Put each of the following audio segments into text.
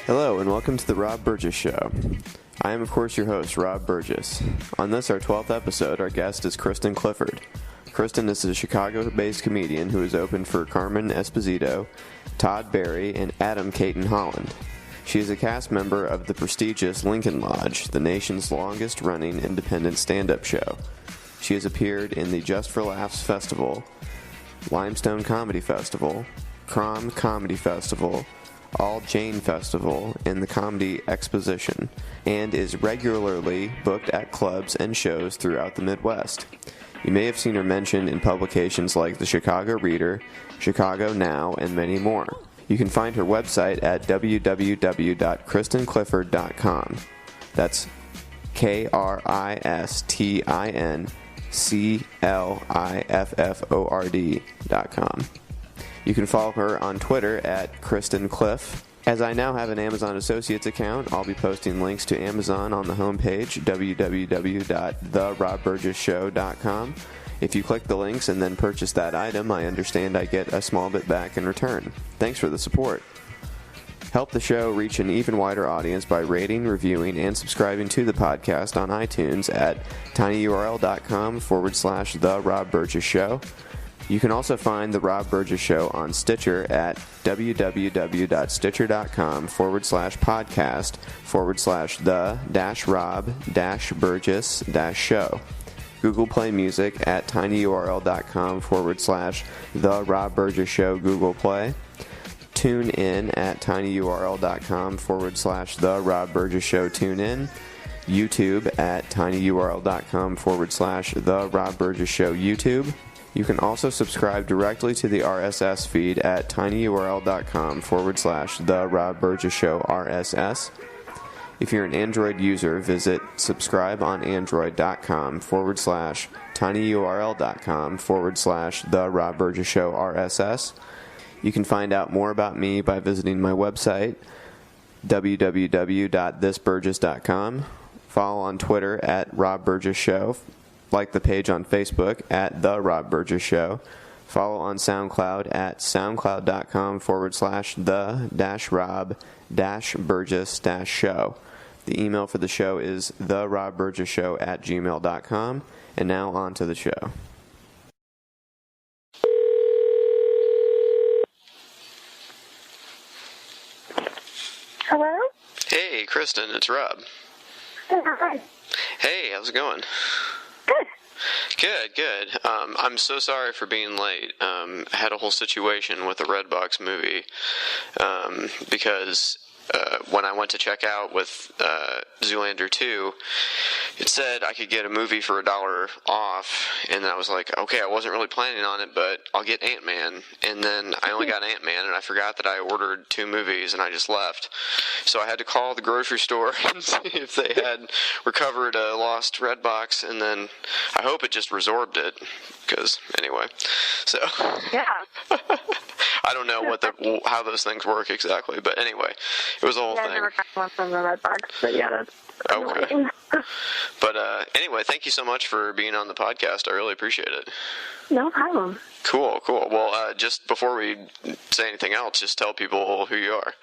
Hello and welcome to the Rob Burgess Show. I am of course your host, Rob Burgess. On this, our 12th episode, our guest is Kristin Clifford. Kristin is a Chicago-based comedian who has opened for Cameron Esposito, Todd Barry, and Adam Cayton-Holland. She is a cast member of the prestigious Lincoln Lodge, the nation's longest-running independent stand-up show. She has appeared in the Just for Laughs Festival, Limestone Comedy Festival, Crom Comedy Festival, All Jane Festival, and the Comedy Exposition, and is regularly booked at clubs and shows throughout the Midwest. You may have seen her mentioned in publications like the Chicago Reader, Chicago Now, and many more. You can find her website at www.kristinclifford.com. That's Kristinclifford.com. You can follow her on Twitter at Kristin Cliff. As I now have an Amazon Associates account, I'll be posting links to Amazon on the homepage, www.therobburgessshow.com. If you click the links and then purchase that item, I understand I get a small bit back in return. Thanks for the support. Help the show reach an even wider audience by rating, reviewing, and subscribing to the podcast on iTunes at tinyurl.com/The Rob Burgess Show. You can also find The Rob Burgess Show on Stitcher at www.stitcher.com/podcast/the-Rob-Burgess-Show. Google Play Music at tinyurl.com/The Rob Burgess Show Google Play. TuneIn at tinyurl.com/The Rob Burgess Show TuneIn. YouTube at tinyurl.com/The Rob Burgess Show YouTube. You can also subscribe directly to the RSS feed at tinyurl.com/The Rob Burgess Show RSS. If you're an Android user, visit subscribeonandroid.com/tinyurl.com/The Rob Burgess Show RSS. You can find out more about me by visiting my website, www.thisburgess.com. Follow on Twitter at Rob Burgess Show. Like the page on Facebook at The Rob Burgess Show. Follow on SoundCloud at soundcloud.com/the-Rob-Burgess-Show. The email for the show is therobburgessshow@gmail.com. And now on to the show. Hello? Hey, Kristin, it's Rob. Hi. Hey, how's it going? Good. Good. I'm so sorry for being late. I had a whole situation with the Redbox movie because when I went to check out with Zoolander 2, it said I could get a movie for $1 off, and I was like, okay, I wasn't really planning on it, but I'll get Ant-Man, and then I only got Ant-Man, and I forgot that I ordered 2 movies, and I just left. So I had to call the grocery store and see if they had recovered a lost Redbox, and then I hope it just resorbed it, because, anyway, so... Yeah. I don't know how those things work exactly, but anyway, it was a whole thing. I never got one from the Redbox, but yeah, that's okay. But anyway, thank you so much for being on the podcast. I really appreciate it. No problem. Cool. Well, just before we say anything else, just tell people who you are.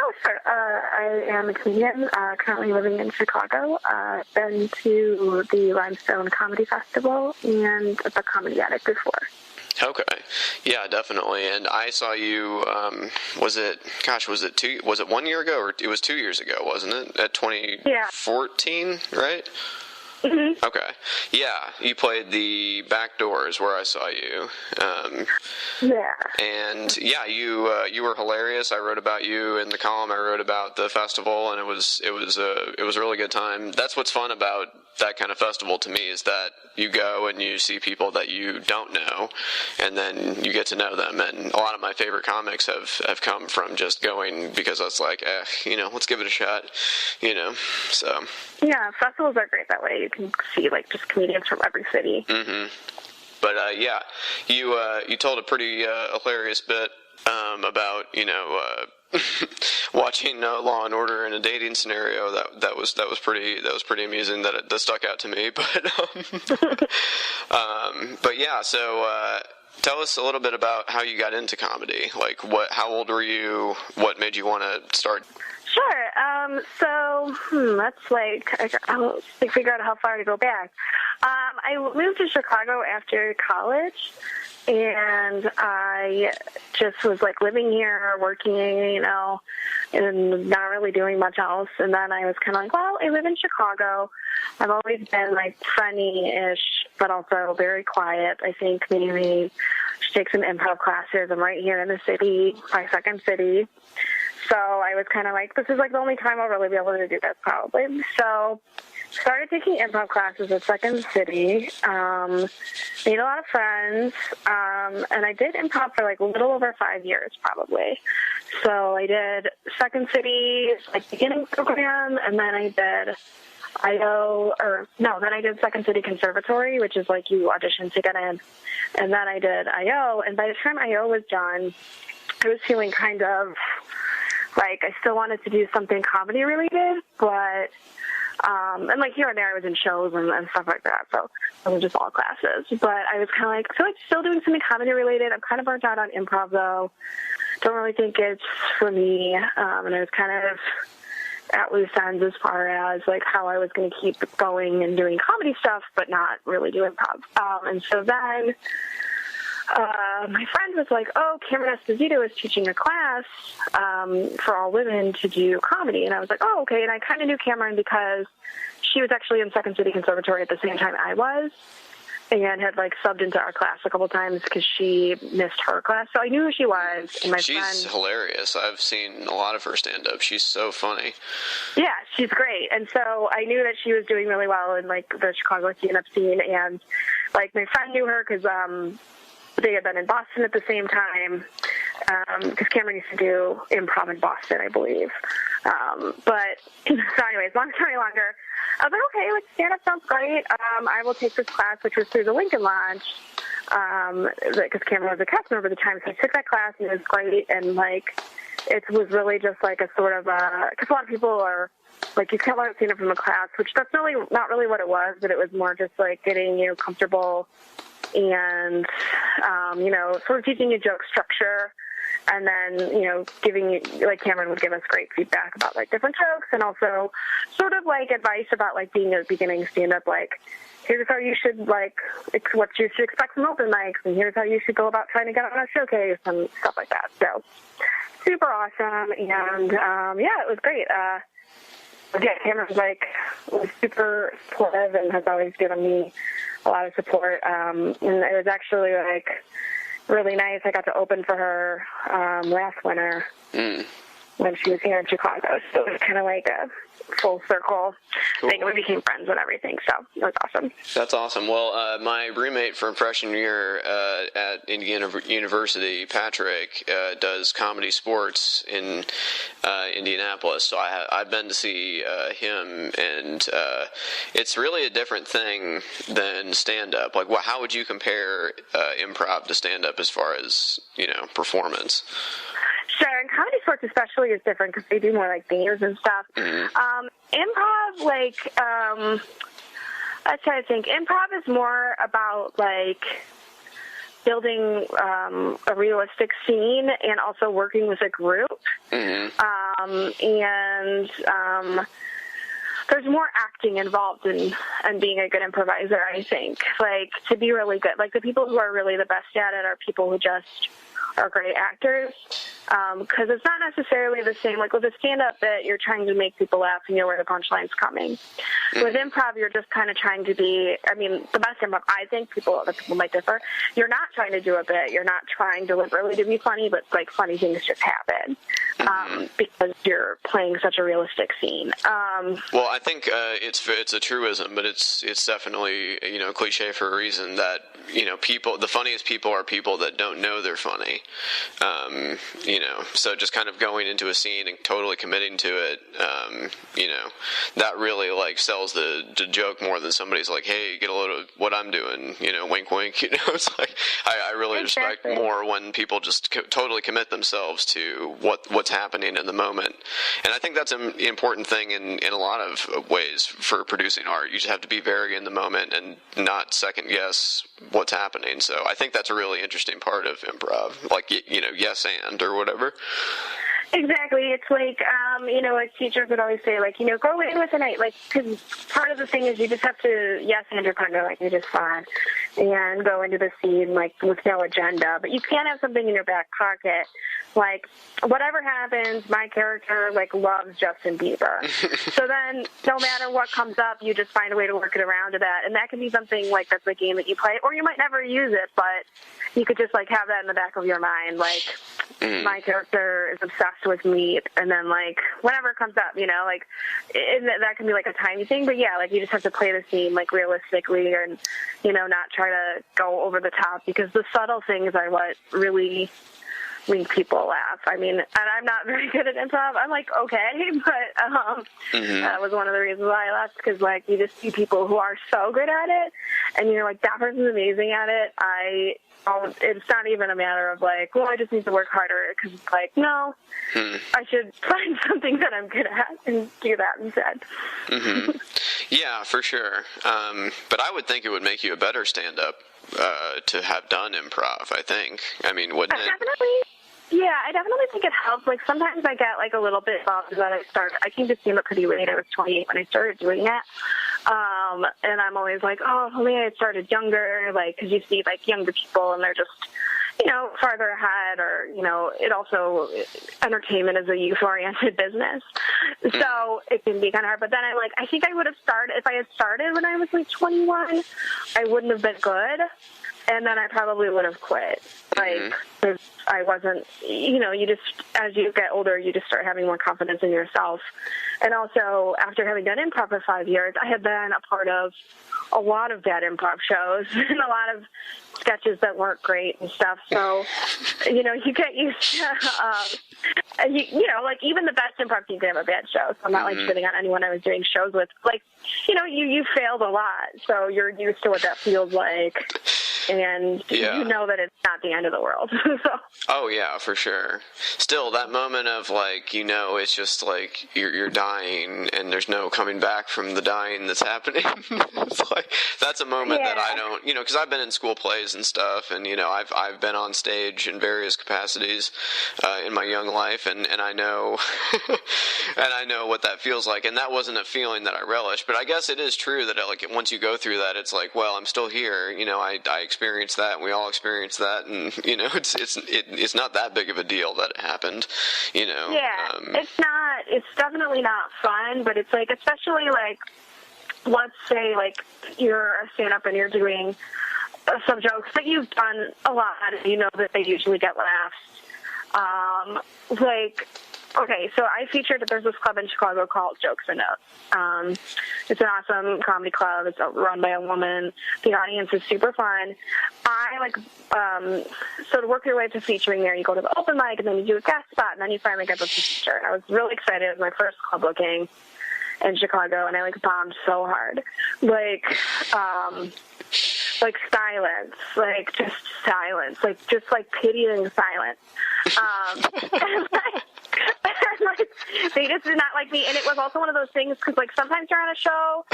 Oh, sure. I am a comedian, currently living in Chicago. Been to the Limestone Comedy Festival and the Comedy Attic before. Okay. Yeah, definitely. And I saw you, was it 1 year ago, or it was 2 years ago, wasn't it? At 2014, right? Mm-hmm. Okay. Yeah, you played the Back Doors where I saw you. Yeah. And yeah, you were hilarious. I wrote about you in the column. I wrote about the festival, and it was a really good time. That's what's fun about that kind of festival to me, is that you go and you see people that you don't know, and then you get to know them. And a lot of my favorite comics have come from just going because I was like, let's give it a shot, so. Yeah, festivals are great that way. You can see, just comedians from every city. Mm-hmm. But, yeah, you told a pretty hilarious bit about, watching Law and Order in a dating scenario. That was pretty amusing. That stuck out to me. But but yeah, so Tell us a little bit about how you got into comedy. Like, how old were you? What made you want to start? Sure. That's like, I'll figure out how far to go back. I moved to Chicago after college, and I just was like living here, working, and not really doing much else. And then I was kind of like, well, I live in Chicago. I've always been like funny-ish, but also very quiet. I think maybe I should take some improv classes. I'm right here in the city, my second city. So I was kind of like, this is like the only time I'll really be able to do this probably. So started taking improv classes at Second City, made a lot of friends, and I did improv for like a little over 5 years probably. So I did Second City's like beginning program, and then I did then I did Second City Conservatory, which is like you audition to get in, and then I did IO, and by the time IO was done, I was feeling kind of like I still wanted to do something comedy related, but and like here and there I was in shows and stuff like that, so it was just all classes. But I was kind of like, I feel like still doing something comedy related. I'm kind of burnt out on improv though. Don't really think it's for me. And I was kind of at loose ends as far as like how I was going to keep going and doing comedy stuff, but not really do improv. And so then my friend was like, oh, Cameron Esposito is teaching a class for all women to do comedy. And I was like, oh, okay. And I kind of knew Cameron because she was actually in Second City Conservatory at the same time I was, and had like subbed into our class a couple times because she missed her class. So I knew who she was. And she's hilarious. I've seen a lot of her stand-up. She's so funny. Yeah, she's great. And so I knew that she was doing really well in like the Chicago stand-up scene. And like my friend knew her because they had been in Boston at the same time, because Cameron used to do improv in Boston, I believe. But so anyways, long story longer, I was like, okay, like stand-up sounds great. I will take this class, which was through the Lincoln Lodge, because Cameron was a cast member at the time. So I took that class, and it was great. And like, it was really just like a sort of because a lot of people are like, you can't learn stand-up from a class, which that's really not really what it was, but it was more just like getting you comfortable and, sort of teaching you joke structure, and then, giving you, like Cameron would give us great feedback about like different jokes, and also sort of like advice about like being a beginning stand-up, like here's how you should like, what you should expect from open mics, and here's how you should go about trying to get on a showcase and stuff like that. So super awesome. And, it was great. Cameron was super supportive and has always given me a lot of support. And it was actually like really nice. I got to open for her last winter when she was here in Chicago. So it was kind of like a full circle thing. We became friends and everything. So it was awesome. That's awesome. Well, my roommate from freshman year at Indiana University, Patrick, does comedy sports in Indianapolis. So I've been to see him, and it's really a different thing than stand-up. Like, how would you compare improv to stand-up as far as, performance? Sure, and comedy sports especially is different because they do more like games and stuff. Mm-hmm. Improv, I try to think. Improv is more about like building a realistic scene and also working with a group. Mm-hmm. There's more acting involved in being a good improviser, I think. Like, to be really good. Like, the people who are really the best at it are people who just are great actors, because it's not necessarily the same. Like with a stand-up bit, you're trying to make people laugh and you know where the punchline's coming. With improv, you're just kind of trying to be, the best improv, I think, other people might differ, you're not trying to do a bit, you're not trying deliberately to be funny, but like funny things just happen, because you're playing such a realistic scene. Well, I think it's a truism, but it's definitely, cliche for a reason that, the funniest people are people that don't know they're funny. So just kind of going into a scene and totally committing to it, that really like sells the joke more than somebody's like, hey, get a load of what I'm doing, wink, wink. It's like I really respect more when people just totally commit themselves to what what's happening in the moment. And I think that's an important thing in a lot of ways for producing art. You just have to be very in the moment and not second guess what's happening. So I think that's a really interesting part of improv, like, yes and or whatever. Exactly. It's like, like teachers would always say, like, go in with an eight, like, because part of the thing is you just have to yes and your partner, like, you just fun and go into the scene, like, with no agenda. But you can't have something in your back pocket, like, whatever happens, my character, like, loves Justin Bieber. So then no matter what comes up, you just find a way to work it around to that. And that can be something, like, that's a game that you play, or you might never use it, but you could just, like, have that in the back of your mind, like, my character is obsessed with meat, and then, like, whatever comes up, like, that can be, like, a tiny thing, but yeah, like, you just have to play the scene, like, realistically, and, not try to go over the top, because the subtle things are what really make people laugh. I mean, and I'm not very good at improv. I'm like, okay, but that was one of the reasons why I left, because, like, you just see people who are so good at it, and you're like, that person's amazing at it. It's not even a matter of, like, well, I just need to work harder, because it's like, no, I should find something that I'm good at and do that instead. Yeah, for sure. But I would think it would make you a better stand-up to have done improv, I think. I mean, wouldn't it? Definitely. Yeah, I definitely think it helps. Like, sometimes I get, like, a little bit bummed that I came to stand up pretty late. I was 28 when I started doing it. And I'm always like, oh, maybe I started younger, like, because you see, like, younger people and they're just, farther ahead, or, it also, entertainment is a youth-oriented business. So it can be kind of hard. But then I'm like, I think I would have started, if I had started when I was, like, 21, I wouldn't have been good. And then I probably would have quit. Like, because I wasn't, you just, as you get older, you just start having more confidence in yourself. And also, after having done improv for 5 years, I had been a part of a lot of bad improv shows and a lot of sketches that weren't great and stuff. So, you get used to, like, even the best improv team can have a bad show. So I'm not, like, shitting on anyone I was doing shows with. Like, you failed a lot, so you're used to what that feels like. And you know that it's not the end of the world. So. Oh, yeah, for sure. Still, that moment of, like, it's just, like, you're dying and there's no coming back from the dying that's happening. It's like, that's a moment that I don't, because I've been in school plays and stuff, and, I've been on stage in various capacities in my young life, and I know, and I know what that feels like, and that wasn't a feeling that I relished, but I guess it is true that, like, once you go through that, it's like, well, I'm still here, I experienced that, and we all experienced that, and it's not that big of a deal that it happened, Yeah, it's definitely not fun, but it's like, especially, like, let's say, like, you're a stand-up and you're doing some jokes that you've done a lot, and that they usually get laughs. Like, okay, so I featured, there's this club in Chicago called Jokes and Notes. It's an awesome comedy club. It's run by a woman. The audience is super fun. So to work your way to featuring there, you go to the open mic, and then you do a guest spot, and then you finally get the feature. And I was really excited. It was my first club booking in Chicago, and I, like, bombed so hard. Like silence, just pitying silence. And they just did not like me, and it was also one of those things, because, like, sometimes you're on a show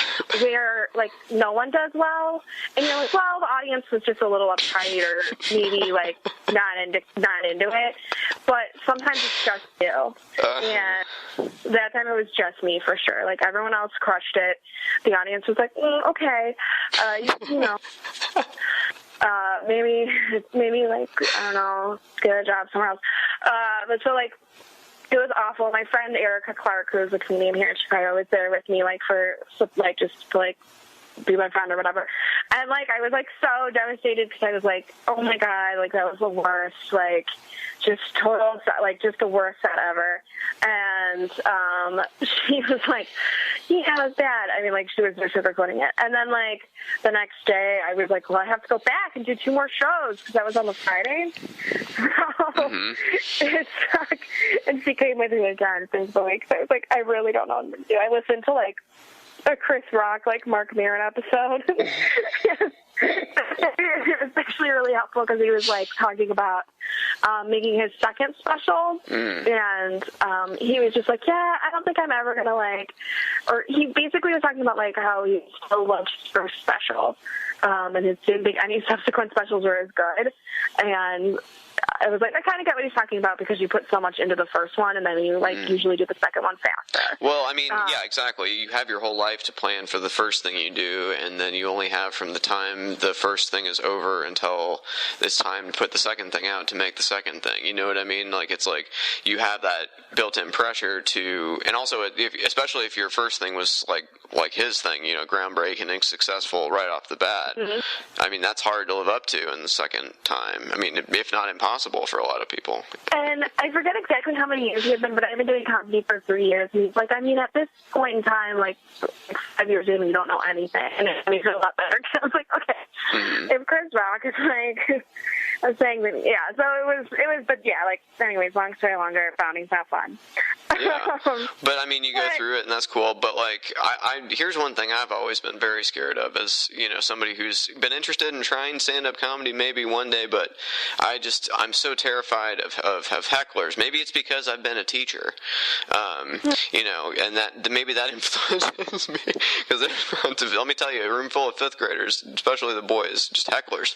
where, like, no one does well, and you're like, well, the audience was just a little uptight, or maybe, like, not into it, but sometimes it's just you. And that time it was just me, for sure. Like, everyone else crushed it. The audience was like, okay, maybe, like, I don't know, get a job somewhere else. But so, like, it was awful. My friend Erica Clark, who is a comedian here in Chicago, was there with me, like, just to, like, be my friend or whatever. And, like, I was, like, so devastated, because I was like, oh my God, like, that was the worst, like, just total, like, just the worst set ever. And she was like, yeah, it was bad. I mean, like, she was sugarcoating it. And then, like, the next day, I was like, well, I have to go back and do 2 more shows, because that was on the Friday. So it sucked. And she came with me again since the week. So I was like, I really don't know what to do. I listened to, like, a Chris Rock, like, Mark Maron episode. It was actually really helpful because he was like talking about making his second special, and he was just like, yeah, I don't think I'm ever gonna like, or he basically was talking about like how he still loves his first special, and he didn't think any subsequent specials were as good, and I was like, I kind of get what he's talking about because you put so much into the first one and then you like usually do the second one faster. Well, I mean, yeah, exactly. You have your whole life to plan for the first thing you do, and then you only have from the time the first thing is over until it's time to put the second thing out to make the second thing. You know what I mean? Like, it's like you have that built-in pressure to, and also especially if your first thing was like his thing, you know, groundbreaking and successful right off the bat. I mean, that's hard to live up to in the second time. I mean, if not impossible for a lot of people. And I forget exactly how many years he had been, but I've been doing comedy for 3 years. And he's like, I mean, at this point in time, like 5 years in, you don't know anything. And it made me feel a lot better. I was like, okay, if Chris Rock is like, I was saying that, yeah, so it was, but yeah, like, anyways, long story longer, founding's not fun. Yeah, but I mean, you go through it and that's cool, but like, here's one thing I've always been very scared of as, you know, somebody who's been interested in trying stand-up comedy maybe one day, but I'm so terrified of hecklers. Maybe it's because I've been a teacher, you know, and maybe that influences me, because let me tell you, a room full of fifth graders, especially the boys, just hecklers.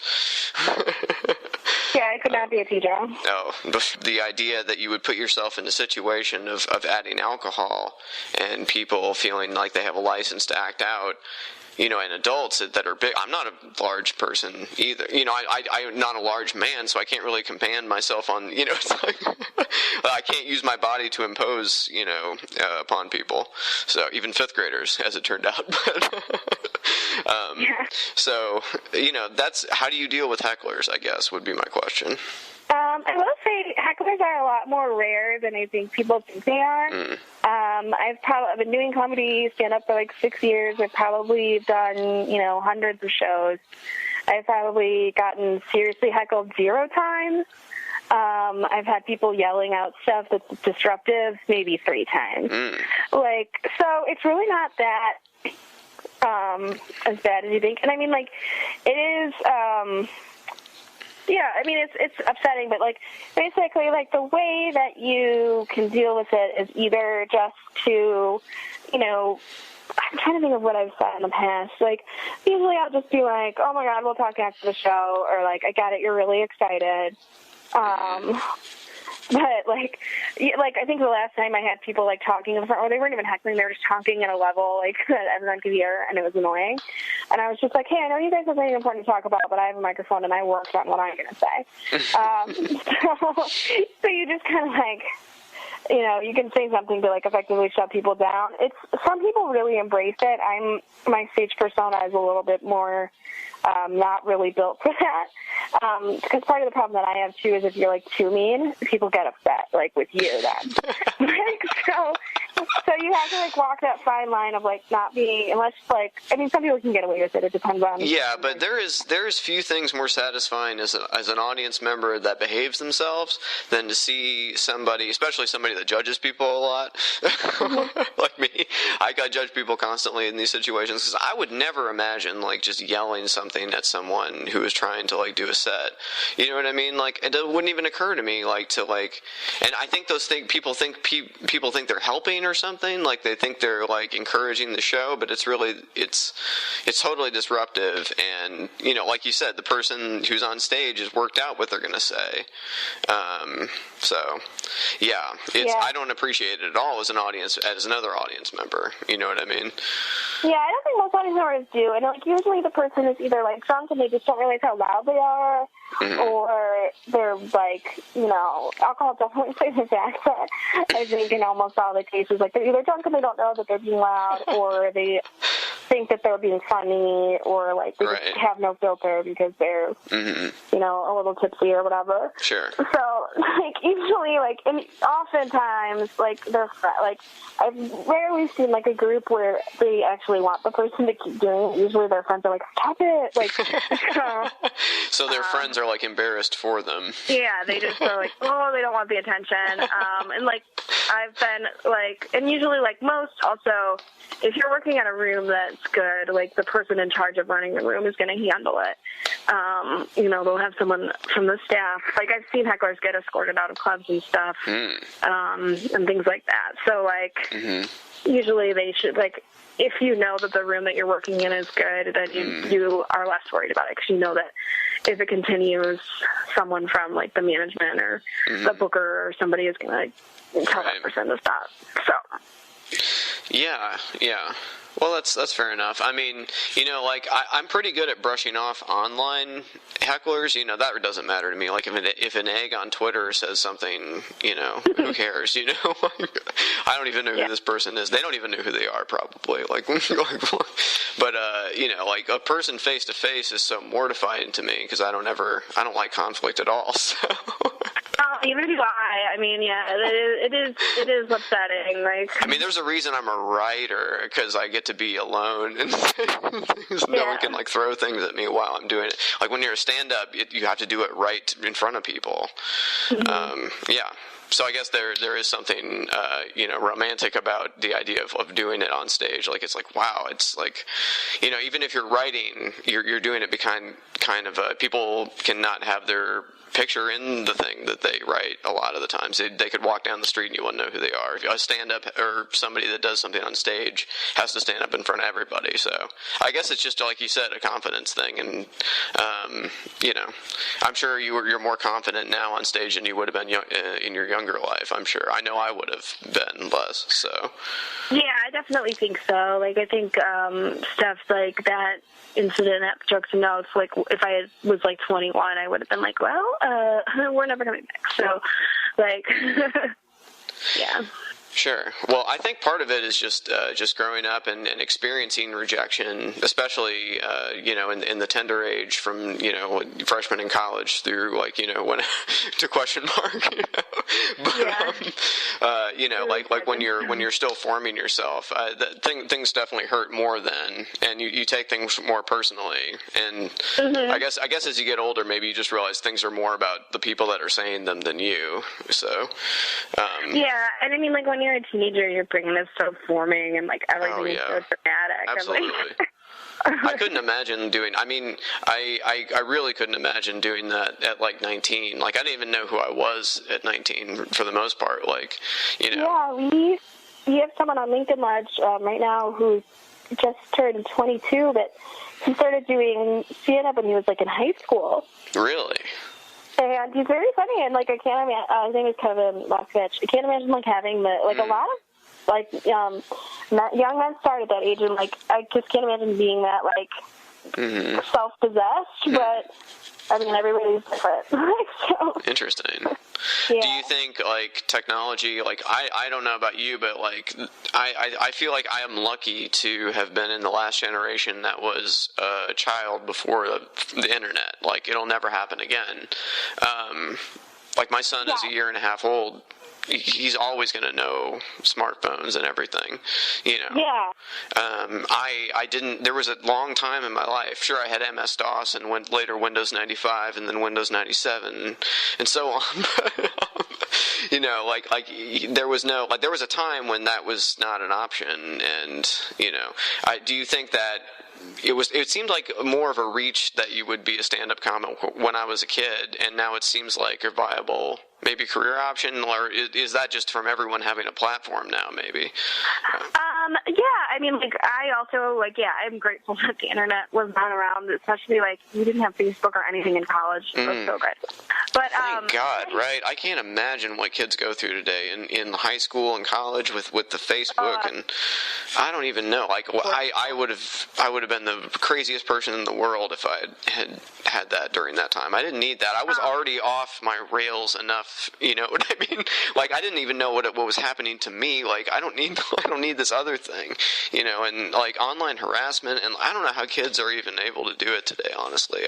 Yeah, I could not be a teacher. No, the idea that you would put yourself in a situation of adding alcohol and people feeling like they have a license to act out, you know, and adults that are big. I'm not a large person either. You know, I'm not a large man, so I can't really command myself on, you know, it's like, I can't use my body to impose, you know, upon people. So even fifth graders, as it turned out. Yeah. So, you know, that's, how do you deal with hecklers, I guess, would be my question. I will say hecklers are a lot more rare than I think people think they are. I've been doing comedy stand-up for like 6 years. I've probably done, you know, hundreds of shows. I've probably gotten seriously heckled 0 times. I've had people yelling out stuff that's disruptive maybe 3 times. Like, so it's really not that as bad as you think. And I mean, like, it is, yeah, I mean, it's upsetting, but, like, basically, like, the way that you can deal with it is either just to, you know, I'm trying to think of what I've said in the past. Like, usually I'll just be like, oh, my God, we'll talk after the show, or, like, I got it, you're really excited. But, like, I think the last time I had people, like, talking in the front row, they weren't even heckling, they were just talking at a level, like, that everyone could hear, and it was annoying. And I was just like, hey, I know you guys have something important to talk about, but I have a microphone, and I worked on what I'm going to say. So you just kind of, like, you know, you can say something to, like, effectively shut people down. Some people really embrace it. My stage persona is a little bit more not really built for that. Because part of the problem that I have, too, is if you're, like, too mean, people get upset, like, with you then. So you have to, like, walk that fine line of, like, not being, unless, like, I mean, some people can get away with it. It depends on. Yeah, but there is few things more satisfying as an audience member that behaves themselves than to see somebody, especially somebody that judges people a lot, like me. I judge people constantly in these situations because I would never imagine, like, just yelling something at someone who is trying to, like, do a set. You know what I mean? Like, it wouldn't even occur to me, like, to, like, and I think those things, people think they're helping or something, like they think they're, like, encouraging the show, but it's really, it's totally disruptive. And, you know, like you said, the person who's on stage has worked out what they're going to say. So yeah, I don't appreciate it at all as another audience member. You know what I mean? Yeah, I don't think most audience members do. And, like, usually the person is either, like, drunk and they just don't realize how loud they are, or they're, like, you know, alcohol definitely plays a factor. I think in almost all the cases, like, they're either drunk and they don't know that they're being loud, or they think that they're being funny, or, like, they just have no filter because they're, you know, a little tipsy or whatever. Sure. So, like, usually, like, and oftentimes, like, they're, like, I've rarely seen, like, a group where they actually want the person to keep doing it. Usually their friends are like, stop it. Like, so their friends are, like, embarrassed for them. Yeah, they just are like, oh, they don't want the attention. And, like, I've been, like, and usually, like, most also, if you're working in a room that's good. Like, the person in charge of running the room is going to handle it. They'll have someone from the staff. Like, I've seen hecklers get escorted out of clubs and stuff, and things like that. So, like, usually they should, like, if you know that the room that you're working in is good, then you are less worried about it, because you know that if it continues, someone from, like, the management or the booker or somebody is going to tell that person to stop. So. Yeah. Well, that's fair enough. I mean, like, I'm pretty good at brushing off online hecklers. That doesn't matter to me. Like, if an egg on Twitter says something, who cares? I don't even know who this person is. They don't even know who they are, probably. Like, but like, a person face to face is so mortifying to me, because I don't like conflict at all. So. Even do I. I mean, yeah, it is upsetting. Like, I mean, there's a reason I'm a writer, because I get to be alone and things. No one can, like, throw things at me while I'm doing it. Like, when you're a stand-up, you have to do it right in front of people. So I guess there is something romantic about the idea of doing it on stage. Like, it's like, wow, it's like, even if you're writing, you're doing it kind of people cannot have their picture in the thing that they write a lot of the times. They could walk down the street and you wouldn't know who they are. If a stand-up or somebody that does something on stage has to stand up in front of everybody. So I guess it's just, like you said, a confidence thing. And, I'm sure you're more confident now on stage than you would have been in your younger life, I'm sure. I know I would have been less, so. Yeah, I definitely think so. Like, I think stuff like that incident at Jokes and Notes, like, if I was, like, 21, I would have been like, well, we're never coming back. So, like, yeah. Sure. Well, I think part of it is just growing up and experiencing rejection, especially in the tender age from freshman in college through, like, when to question mark. But like when you're still forming yourself, things definitely hurt more then, and you take things more personally. And I guess as you get older, maybe you just realize things are more about the people that are saying them than you. So. And I mean, like, when you're a teenager, your brain is so forming, and, like, everything is so dramatic. Absolutely. I couldn't imagine I really couldn't imagine doing that at, like, 19. Like, I didn't even know who I was at 19 for the most part. Like, Yeah, we have someone on LinkedIn Lodge right now who's just turned 22, but he started doing stand-up when he was, like, in high school. Really? And he's very funny, and, like, I can't imagine, his name is Kevin Loskovich. I can't imagine, like, having a lot of, like, young men start at that age, and, like, I just can't imagine being that, like, self-possessed, but, I mean, everybody's different. So. Interesting. Yeah. Do you think, like, technology, like, I don't know about you, but, like, I feel like I am lucky to have been in the last generation that was a child before the internet. Like, it'll never happen again. Like, my son is a year and a half old. He's always going to know smartphones and everything, Yeah. I didn't, there was a long time in my life, sure, I had MS-DOS and later Windows 95 and then Windows 97 and so on, but, like there was a time when that was not an option, and, do you think that it seemed like more of a reach that you would be a stand-up comic when I was a kid, and now it seems like a viable, maybe, career option, or is that just from everyone having a platform now, maybe? I mean, like, I also, like, I'm grateful that the internet was not around, especially, like, we didn't have Facebook or anything in college. It was so grateful. But, thank God, right? I can't imagine what kids go through today in high school and college with the Facebook, and I don't even know. Like, I would have been the craziest person in the world if I had that during that time. I didn't need that. I was already off my rails enough, you know what I mean? Like, I didn't even know what was happening to me. Like, I don't need this other thing, and, like, online harassment, and I don't know how kids are even able to do it today, honestly.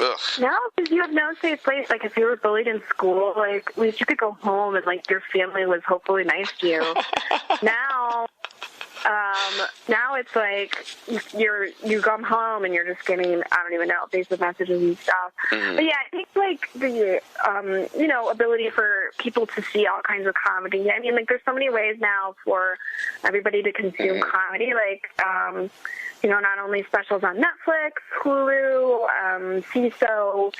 Ugh. No, because you have no safe place. Like, if you were bullied in school, like, at least you could go home and, like, your family was hopefully nice to you. Now, now it's like you come home and you're just getting, I don't even know, Facebook messages and stuff. Mm-hmm. But yeah, I think like the ability for people to see all kinds of comedy. I mean, like there's so many ways now for everybody to consume comedy. Like not only specials on Netflix, Hulu, CISO,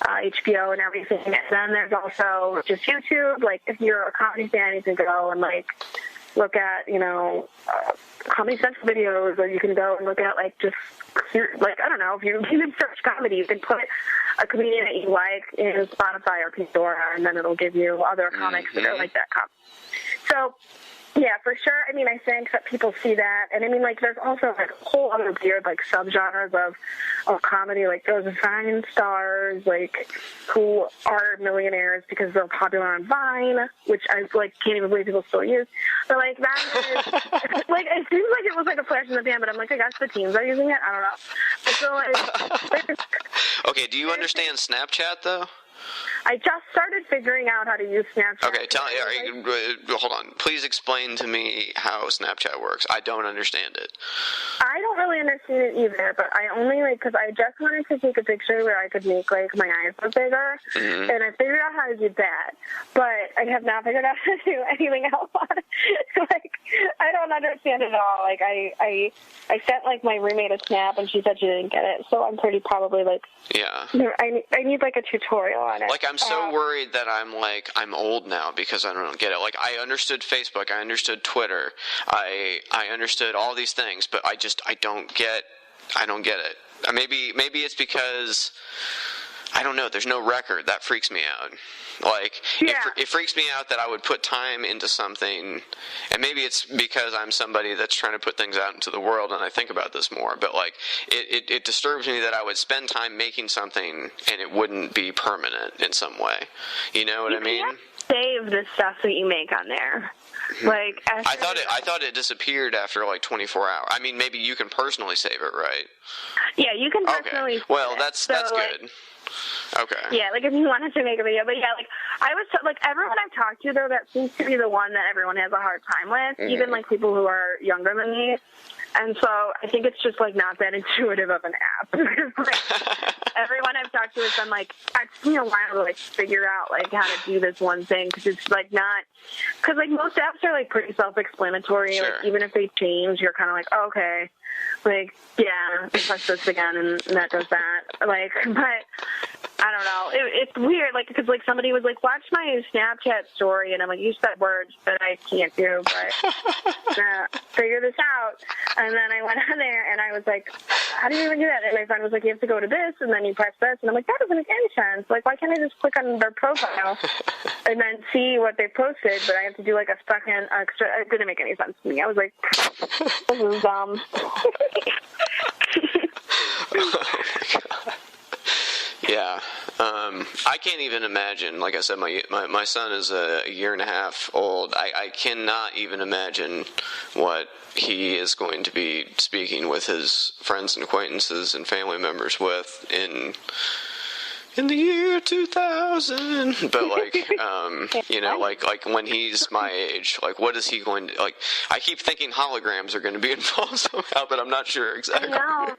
HBO, and everything. And then there's also just YouTube. Like if you're a comedy fan, you can go and like look at Comedy Central videos, or you can go and look at like just like I don't know, if you even search comedy, you can put a comedian that you like in Spotify or Pandora, and then it'll give you other comics that are like that comedy. So yeah, for sure. I mean, I think that people see that, and I mean, like, there's also like a whole other weird like subgenres of comedy. Like, there's Vine stars, like, who are millionaires because they're popular on Vine, which I like can't even believe people still use. But like that is like it seems like it was like a flash in the pan, but I'm like, I guess the teens are using it. I don't know. But so like, okay, do you understand Snapchat though? I just started figuring out how to use Snapchat. Okay, hold on. Please explain to me how Snapchat works. I don't understand it. I don't really understand it either, but I only because I just wanted to take a picture where I could make like my eyes look bigger, and I figured out how to do that, but I have not figured out how to do anything else on it. Like, I don't understand it at all. Like, I sent like my roommate a snap, and she said she didn't get it, so I'm pretty probably like, yeah. I need like a tutorial on it. Like, I'm so worried that I'm old now because I don't get it. Like, I understood Facebook, I understood Twitter, I understood all these things, but I don't get it. Maybe it's because I don't know. There's no record. That freaks me out. Like, it freaks me out that I would put time into something, and maybe it's because I'm somebody that's trying to put things out into the world, and I think about this more, but, like, it disturbs me that I would spend time making something, and it wouldn't be permanent in some way. You know what I mean? You can't save the stuff that you make on there. Like, I thought it disappeared after, like, 24 hours. I mean, maybe you can personally save it, right? Yeah, you can personally save it. Well, that's good. Okay. Yeah, like if you wanted to make a video, but yeah, like I was like everyone I've talked to though, that seems to be the one that everyone has a hard time with, even like people who are younger than me. And so I think it's just like not that intuitive of an app. Like, everyone I've talked to has been like, it took me a while to like figure out like how to do this one thing because it's like not, because like most apps are like pretty self-explanatory. Sure. Like even if they change, you're kind of like, oh, okay. Like, yeah, press this again, and that does that. Like, but I don't know. It's weird, like, because, like, somebody was like, watch my Snapchat story, and I'm like, you said words that I can't do, but figure this out. And then I went on there, and I was like, how do you even do that? And my friend was like, you have to go to this, and then you press this. And I'm like, that doesn't make any sense. Like, why can't I just click on their profile and then see what they posted, but I have to do, like, a second extra. It didn't make any sense to me. I was like, this is dumb. Oh my God. Yeah. I can't even imagine. Like I said, my son is a year and a half old. I cannot even imagine what he is going to be speaking with his friends and acquaintances and family members with in the year 2000, but like, like when he's my age, like what is he going to, like, I keep thinking holograms are going to be involved somehow, but I'm not sure exactly. I know.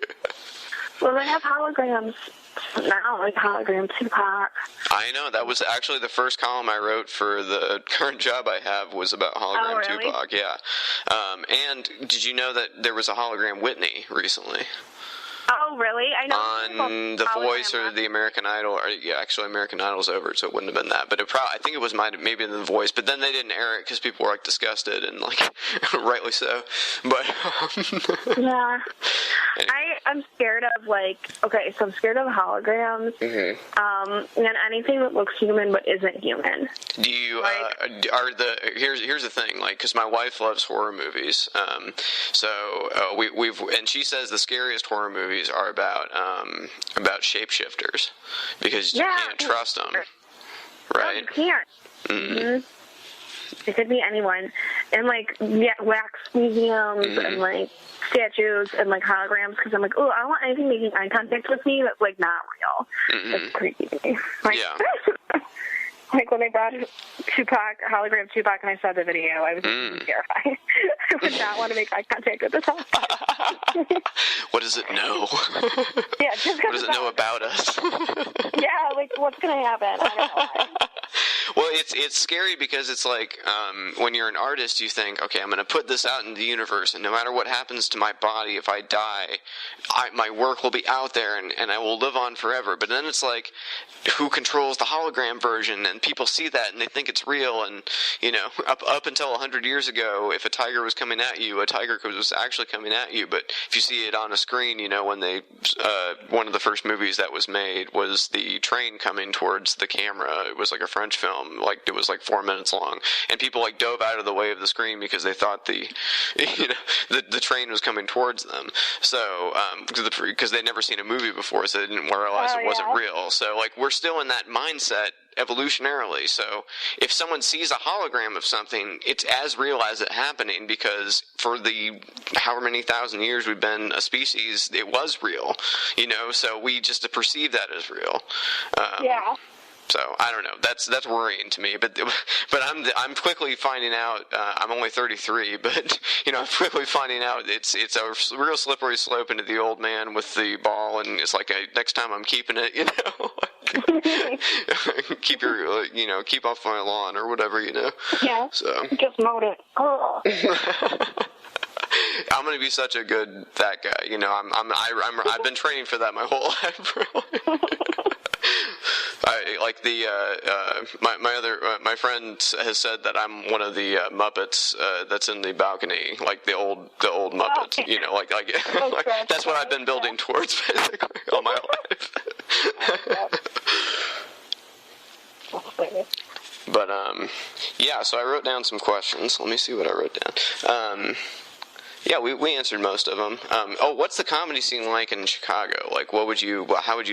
Well, they have holograms now, like hologram Tupac. I know, that was actually the first column I wrote for the current job I have was about hologram Tupac, yeah. And did you know that there was a hologram Whitney recently? Oh, really? I know. On The Voice or the American Idol, or yeah, actually American Idol's over, so it wouldn't have been that. But I think it was maybe The Voice, but then they didn't air it because people were like disgusted and like rightly so. But yeah, I'm scared of I'm scared of holograms, and anything that looks human but isn't human. Do you here's the thing, like, because my wife loves horror movies, so we've and she says the scariest horror movies are about shapeshifters because you can't trust them, right? No, you can't. Mm-hmm. It could be anyone, and like wax museums and like statues and like holograms. Because I'm like, oh, I don't want anything making eye contact with me that's like not real. That's creepy. Like, Like, when they brought Tupac, hologram Tupac, and I saw the video, I was terrified. I would not want to make eye contact with this hologram. What does it know? Yeah, just what does it know about us? Yeah, like, what's going to happen? I don't know why. Well, it's scary because it's like when you're an artist, you think, okay, I'm going to put this out in the universe, and no matter what happens to my body, if I die, my work will be out there, and I will live on forever. But then it's like, who controls the hologram version? And people see that, and they think it's real. And, you know, up until 100 years ago, if a tiger was coming at you, a tiger was actually coming at you. But if you see it on a screen, you know, when they one of the first movies that was made was the train coming towards the camera. It was like a French film, like it was like 4 minutes long, and people like dove out of the way of the screen because they thought the train was coming towards them. So because they'd never seen a movie before, so they didn't realize it wasn't real. So like we're still in that mindset evolutionarily. So if someone sees a hologram of something, it's as real as it happening, because for the however many thousand years we've been a species, it was real, you know, so we just perceive that as real. Yeah. So I don't know. That's worrying to me. But I'm quickly finding out. I'm only 33, but you know, I'm quickly finding out it's a real slippery slope into the old man with the ball, and it's like next time I'm keeping it. You know, keep off my lawn or whatever. You know. Yeah. So just mowed it. Oh. I'm gonna be such a good that guy. You know, I've been training for that my whole life. Really. My friend has said that I'm one of the Muppets that's in the balcony, like the old Muppet. You know, like that's what I've been building towards basically all my life. But yeah. So I wrote down some questions. Let me see what I wrote down. Yeah, we answered most of them. What's the comedy scene like in Chicago? Like, how would you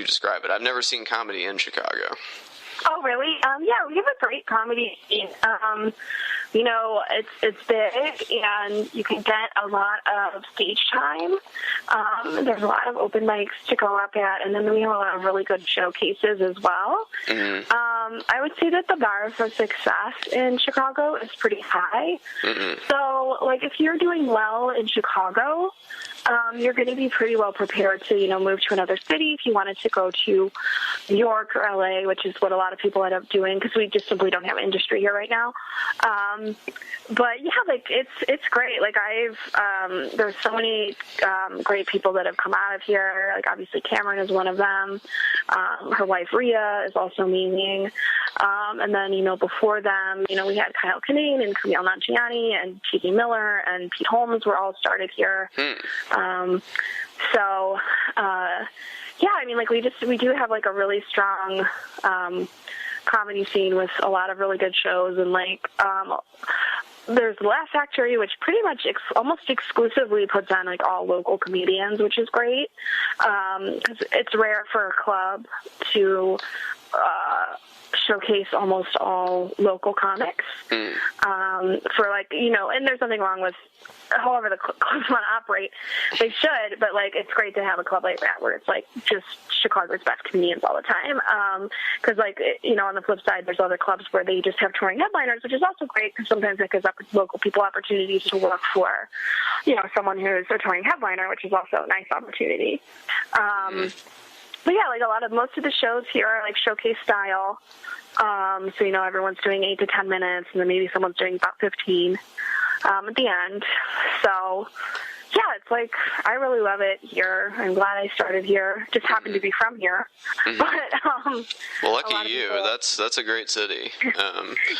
describe it? I've never seen comedy in Chicago. Oh, really? Yeah, we have a great comedy scene. You know, it's big, and you can get a lot of stage time. There's a lot of open mics to go up at, and then we have a lot of really good showcases as well. Mm-hmm. I would say that the bar for success in Chicago is pretty high. Mm-hmm. So, like, if you're doing well in Chicago, you're going to be pretty well prepared to, you know, move to another city if you wanted to go to New York or LA, which is what a lot of people end up doing because we just simply don't have industry here right now. But yeah, like it's great. Like there's so many great people that have come out of here. Like obviously Cameron is one of them. Her wife Rhea is also amazing. And then, you know, before them, you know, we had Kyle Kinane and Camille Nanjiani and T.D. Miller and Pete Holmes were all started here. Yeah, I mean, like we do have like a really strong comedy scene with a lot of really good shows, and like there's the Laugh Factory, which pretty much almost exclusively puts on like all local comedians, which is great because it's rare for a club to showcase almost all local comics for like, you know, and there's nothing wrong with however the clubs want to operate. They should, but like it's great to have a club like that where it's like just Chicago's best comedians all the time. Because like, you know, on the flip side, there's other clubs where they just have touring headliners, which is also great because sometimes it gives up local people opportunities to work for, you know, someone who's a touring headliner, which is also a nice opportunity. But yeah, like most of the shows here are like showcase style. So, you know, everyone's doing 8 to 10 minutes, and then maybe someone's doing about 15 at the end. So, yeah, it's like, I really love it here. I'm glad I started here. Just happened to be from here. Mm-hmm. But, well, lucky you. That's a great city.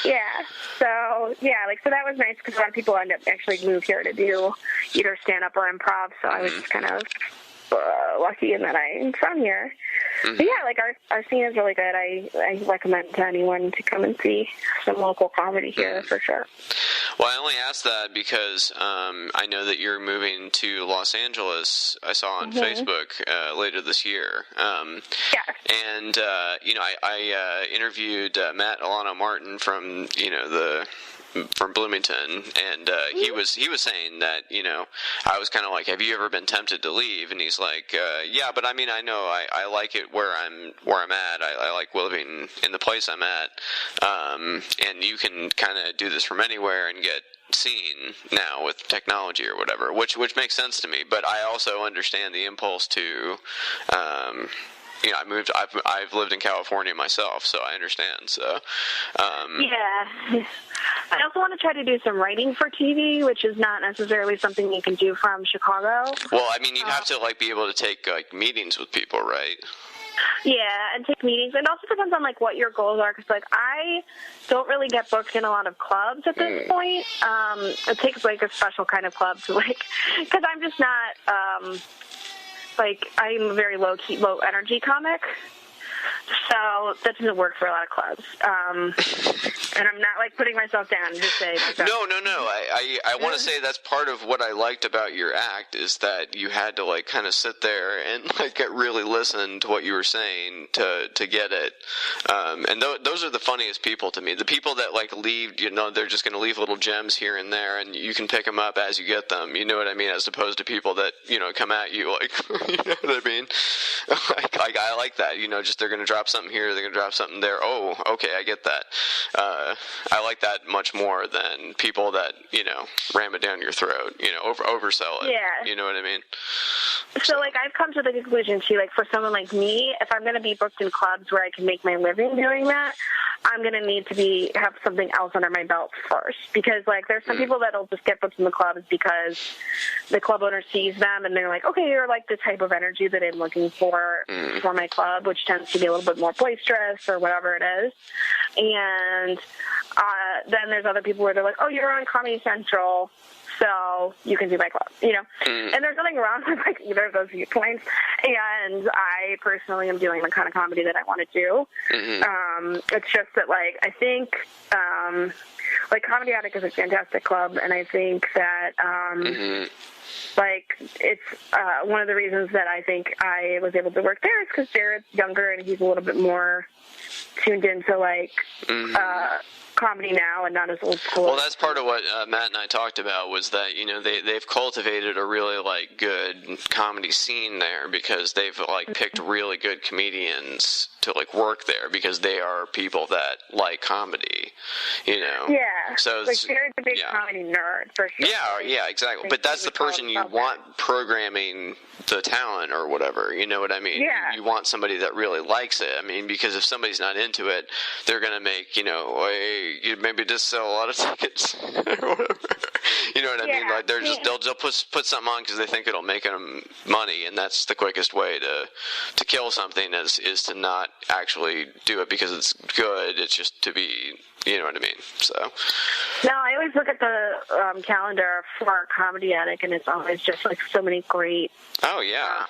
Yeah. So that was nice because a lot of people end up actually move here to do either stand-up or improv. So I was just kind of lucky in that I'm from here. Mm-hmm. But yeah, like our scene is really good. I recommend to anyone to come and see some local comedy here for sure. Well, I only asked that because I know that you're moving to Los Angeles. I saw on Facebook later this year. And you know, I interviewed Matt Alano Martin from, you know, the from Bloomington, and he was saying that, you know, I was kind of like, have you ever been tempted to leave? And he's like, yeah, but I mean, I know I like it where I'm at. I like living in the place I'm at, and you can kind of do this from anywhere and get seen now with technology or whatever, which makes sense to me. But I also understand the impulse to, you know, I've lived in California myself, so I understand. So, yeah. I also want to try to do some writing for TV, which is not necessarily something you can do from Chicago. Well, I mean, you have to like be able to take like meetings with people, right? Yeah, and take meetings. It also depends on like what your goals are, because like I don't really get booked in a lot of clubs at this point. It takes like a special kind of club to like, because I'm just not like, I'm a very low energy comic. So that doesn't work for a lot of clubs. And I'm not like putting myself down. Just saying. No. I want to say that's part of what I liked about your act, is that you had to like kind of sit there and like really listen to what you were saying to get it. And those are the funniest people to me. The people that like leave, you know, they're just going to leave little gems here and there, and you can pick them up as you get them. You know what I mean? As opposed to people that, you know, come at you like, you know what I mean? Like I like that. You know, just they're going to drop something here, they're going to drop something there. Oh, okay, I get that. I like that much more than people that, you know, ram it down your throat, you know, oversell it. Yeah. You know what I mean? So, like, I've come to the conclusion, too, like, for someone like me, if I'm going to be booked in clubs where I can make my living doing that, I'm going to need to have something else under my belt first. Because, like, there's some people that'll just get booked in the clubs because the club owner sees them and they're like, okay, you're, like, the type of energy that I'm looking for my club, which tends to be a little bit more boisterous or whatever it is. And then there's other people where they're like, oh, you're on Comedy Central, so you can do my club, you know? And there's nothing wrong with, like, either of those viewpoints. And I personally am doing the kind of comedy that I want to do. It's just that, like, I think, like, Comedy Attic is a fantastic club, and I think that, like, it's one of the reasons that I think I was able to work there is because Jared's younger and he's a little bit more tuned into, like, comedy now and not as old school. Well, that's part of what Matt and I talked about, was that, you know, they've cultivated a really like good comedy scene there because they've like picked really good comedians to like work there because they are people that like comedy, you know. Yeah. So like Jared's a big comedy nerd for sure. Yeah, exactly. But that's the person you want programming the talent or whatever. You know what I mean? Yeah. You want somebody that really likes it. I mean, because if somebody's not into it, they're gonna make, you know, you maybe just sell a lot of tickets or whatever. You know what I mean? Like they'll put something on because they think it'll make them money, and that's the quickest way to kill something is to not actually do it because it's good. It's just to be, you know what I mean? So. No, I always look at the calendar for our Comedy Attic, and it's always just like so many great. Oh yeah.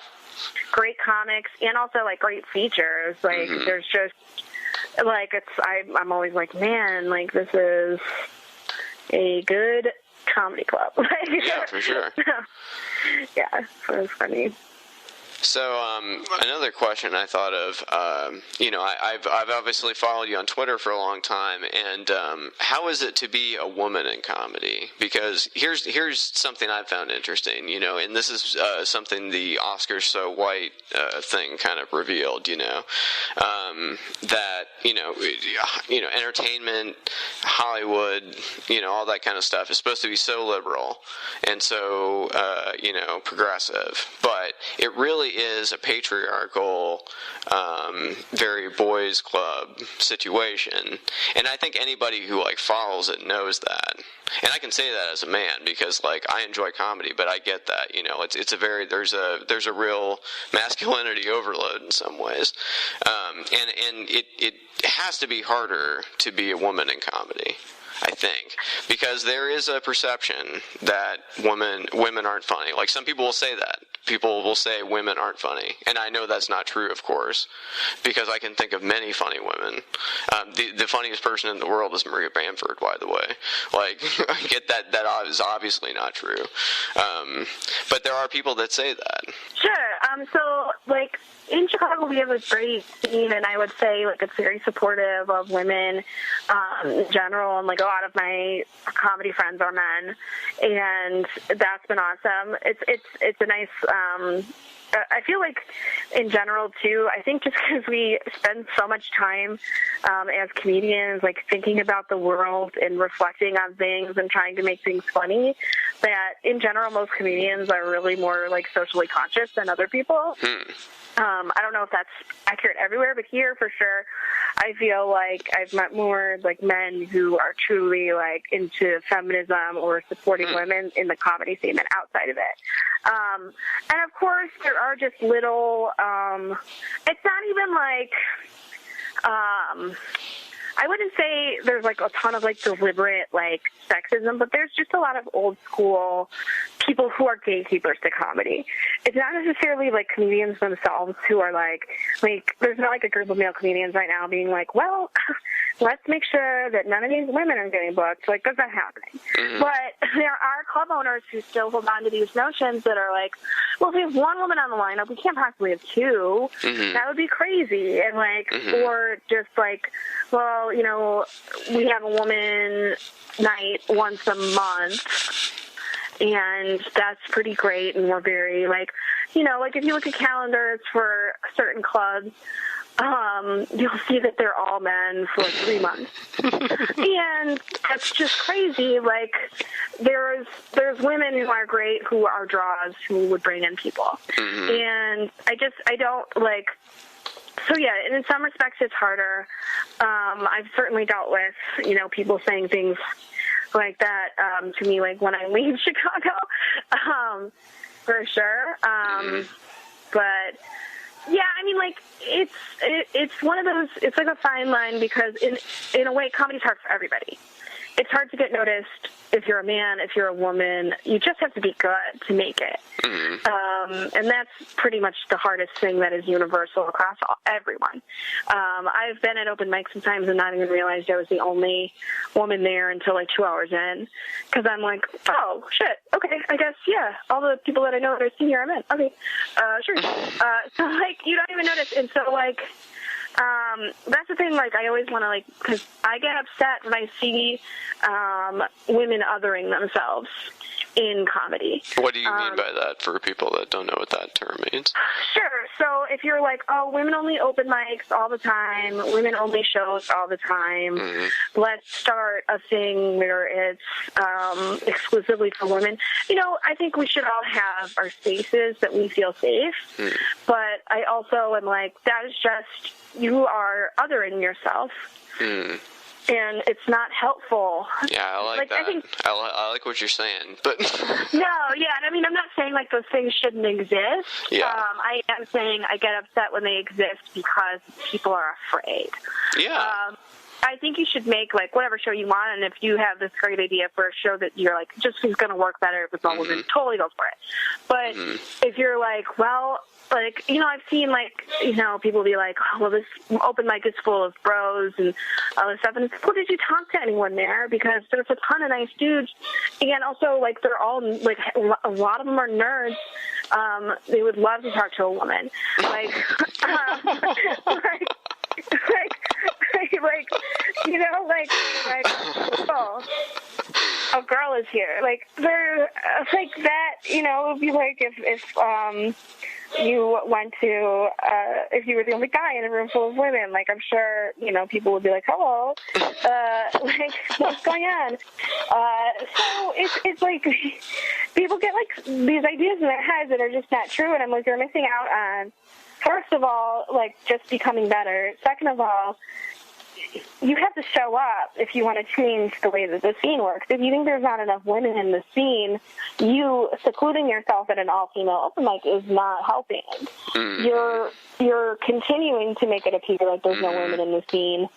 Great comics, and also like great features. Like there's just like I'm always like, man, like this is a good comedy club. Yeah, for sure. Yeah, so it's funny. So another question I thought of, you know, I've obviously followed you on Twitter for a long time, and how is it to be a woman in comedy? Because here's something I've found interesting, you know, and this is something the Oscars So White thing kind of revealed, you know, that you know, entertainment, Hollywood, you know, all that kind of stuff is supposed to be so liberal and so you know, progressive, but it really is a patriarchal, very boys club situation, and I think anybody who like follows it knows that. And I can say that as a man because like I enjoy comedy, but I get that, you know, it's a very there's a real masculinity overload in some ways, and it has to be harder to be a woman in comedy, I think, because there is a perception that women aren't funny. Like some people will say that. People will say women aren't funny, and I know that's not true, of course, because I can think of many funny women. The funniest person in the world is Maria Bamford, by the way. Like, I get that is obviously not true, but there are people that say that. Sure. So, like, in Chicago, we have a great scene, and I would say, like, it's very supportive of women in general, and, like, a lot of my comedy friends are men, and that's been awesome. It's a nice, I feel like, in general, too, I think just because we spend so much time as comedians, like, thinking about the world and reflecting on things and trying to make things funny, that, in general, most comedians are really more, like, socially conscious than other people. I don't know if that's accurate everywhere, but here, for sure, I feel like I've met more, like, men who are truly, like, into feminism or supporting women in the comedy scene than outside of it. And, of course, there are just little, it's not even, like, I wouldn't say there's, like, a ton of, like, deliberate, like, sexism, but there's just a lot of old school people who are gatekeepers to comedy. It's not necessarily, like, comedians themselves who are, like, there's not, like, a group of male comedians right now being like, well, let's make sure that none of these women are getting booked. Like, that's not happening. But there are club owners who still hold on to these notions that are like, well, if we have one woman on the lineup, we can't possibly have two. That would be crazy. And, like, or just, like, well, you know, we have a woman night once a month, and that's pretty great, and we're very, like, you know, like, if you look at calendars for certain clubs, you'll see that they're all men for 3 months. And that's just crazy. Like, there's women who are great, who are draws, who would bring in people. And I don't, like, so yeah, and in some respects it's harder. I've certainly dealt with, you know, people saying things like that to me, like, when I leave Chicago, for sure. But yeah, I mean, like, it's one of those, it's like a fine line, because in a way, comedy's hard for everybody. It's hard to get noticed if you're a man, if you're a woman. You just have to be good to make it. And that's pretty much the hardest thing that is universal across everyone. I've been at open mics sometimes and not even realized I was the only woman there until, like, 2 hours in, because I'm like, oh, shit, okay, I guess, yeah, all the people that I know that are senior are men. Okay, sure. So, like, you don't even notice. And so, like, that's the thing, like, I always want to, like, because I get upset when I see women othering themselves in comedy. What do you mean by that, for people that don't know what that term means? Sure. So if you're like, oh, women only open mics all the time, women only shows all the time, let's start a thing where it's exclusively for women. You know, I think we should all have our spaces that we feel safe, but I also am like, that is just, you are othering yourself. And it's not helpful. Yeah, I like that. I like what you're saying, but no, yeah, I mean, I'm not saying, like, those things shouldn't exist. Yeah. I am saying I get upset when they exist because people are afraid. Yeah. I think you should make, like, whatever show you want, and if you have this great idea for a show that you're like, just is going to work better if it's all women, totally go for it. But if you're like, well, like, you know, I've seen, like, you know, people be like, oh, well, this open mic is full of bros and all this stuff. And it's, well, did you talk to anyone there? Because there's a ton of nice dudes. And also, like, they're all, like, a lot of them are nerds. They would love to talk to a woman. Like, like, you know, like, oh, a girl is here. Like, they're, like, that, you know, it would be like if you went to, if you were the only guy in a room full of women, like, I'm sure, you know, people would be like, hello, like, what's going on? So it's like, people get, like, these ideas in their heads that are just not true, and I'm like, you're missing out on, first of all, like, just becoming better. Second of all, you have to show up if you want to change the way that the scene works. If you think there's not enough women in the scene, you secluding yourself at an all-female open mic is not helping. You're continuing to make it appear like there's no women in the scene,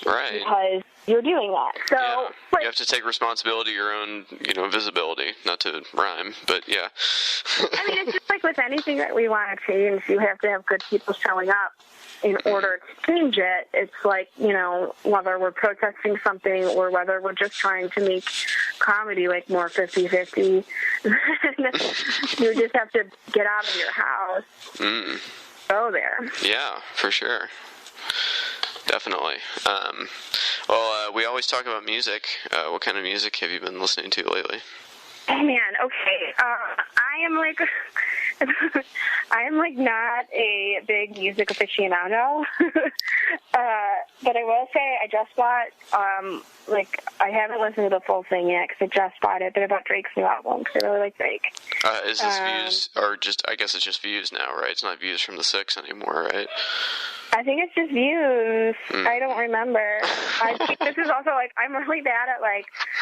right? Because you're doing that. So you have to take responsibility of your own, visibility. Not to rhyme, but yeah. I mean, it's just like with anything that we want to change, you have to have good people showing up in order to change it. It's like, whether we're protesting something or whether we're just trying to make comedy like more 50-50, you just have to get out of your house, go there. Yeah, for sure. Definitely. We always talk about music. What kind of music have you been listening to lately? Oh man, okay. I am not a big music aficionado, but I will say I just bought, I haven't listened to the full thing yet because I just bought it, but I bought Drake's new album because I really like Drake. Is this Views, or I guess it's just Views now, right? It's not Views from the 6 anymore, right? I think it's just Views. I don't remember. I think this is also, I'm really bad at,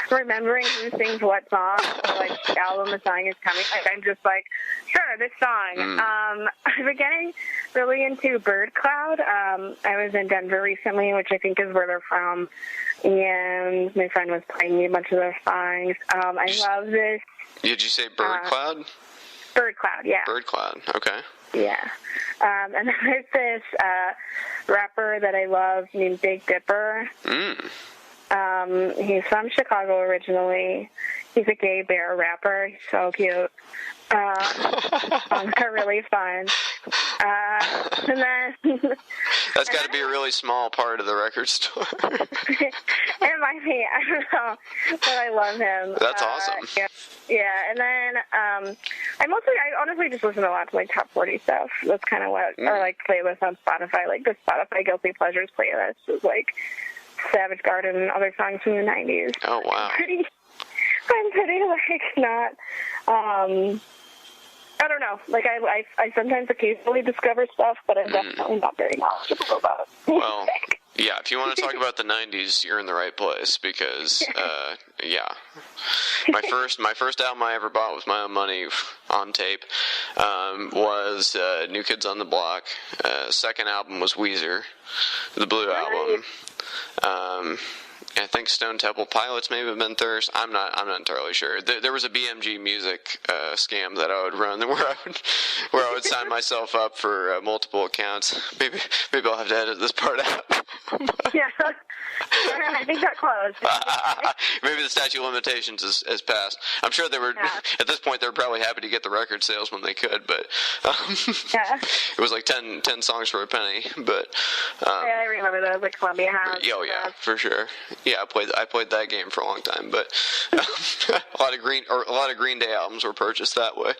remembering who sings what song, or, the album the song is coming. I'm just sure, this song. I've been getting really into Bird Cloud. I was in Denver recently, which I think is where they're from, and my friend was playing me a bunch of their songs. I love this. Did you say Bird Cloud? Bird Cloud, yeah. Bird Cloud, okay. Yeah. And then there's this rapper that I love named Big Dipper. He's from Chicago originally. He's a gay bear rapper. He's so cute. Songs are really fun. And then that's got to be a really small part of the record store. It might be. I don't know, but I love him. That's awesome. Yeah, and then I honestly just listen a lot to top 40 stuff. That's kind of what, or playlists on Spotify. The Spotify Guilty Pleasures playlist is Savage Garden and other songs from the 90s. Oh wow. I'm pretty not. I don't know. I sometimes occasionally discover stuff, but I'm definitely not very knowledgeable about it. Well, yeah, if you want to talk about the 90s, you're in the right place because, my first album I ever bought with my own money on tape was New Kids on the Block. Second album was Weezer, the Blue album. I think Stone Temple Pilots maybe have been third. I'm not entirely sure. There was a BMG music scam that I would run where I would sign myself up for multiple accounts. Maybe I'll have to edit this part out. Yeah, I think that closed. Maybe the statute of limitations has passed. I'm sure they were at this point. They were probably happy to get the record sales when they could, but it was 10 songs for a penny. But I remember those Columbia House. Oh yeah, for sure. Yeah, I played that game for a long time, but a lot of Green Day albums were purchased that way.